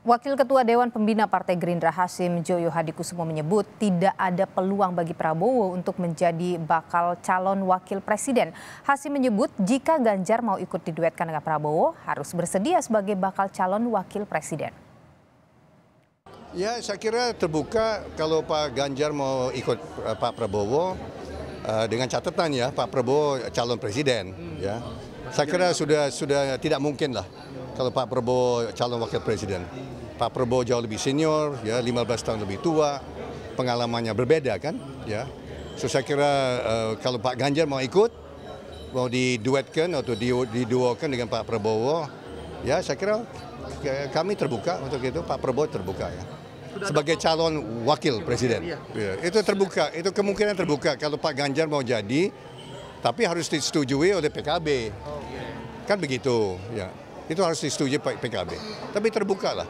Wakil Ketua Dewan Pembina Partai Gerindra Hasyim Joyo Hadikusumo menyebut tidak ada peluang bagi Prabowo untuk menjadi bakal calon wakil presiden. Hasyim menyebut jika Ganjar mau ikut diduetkan dengan Prabowo harus bersedia sebagai bakal calon wakil presiden. Ya, saya kira terbuka kalau Pak Ganjar mau ikut Pak Prabowo dengan catatan ya Pak Prabowo calon presiden. Ya, saya kira sudah tidak mungkin lah kalau Pak Prabowo calon wakil presiden. Pak Prabowo jauh lebih senior, ya 15 tahun lebih tua, pengalamannya berbeda kan, ya. So saya kira kalau Pak Ganjar mau ikut, mau diduetkan atau diduokan dengan Pak Prabowo, ya saya kira kami terbuka untuk itu, Pak Prabowo terbuka ya. Sebagai calon wakil presiden, ya, itu terbuka, itu kemungkinan terbuka kalau Pak Ganjar mau jadi, tapi harus disetujui oleh PKB, kan begitu, ya. Itu harus disetujui PKB, tapi terbuka lah.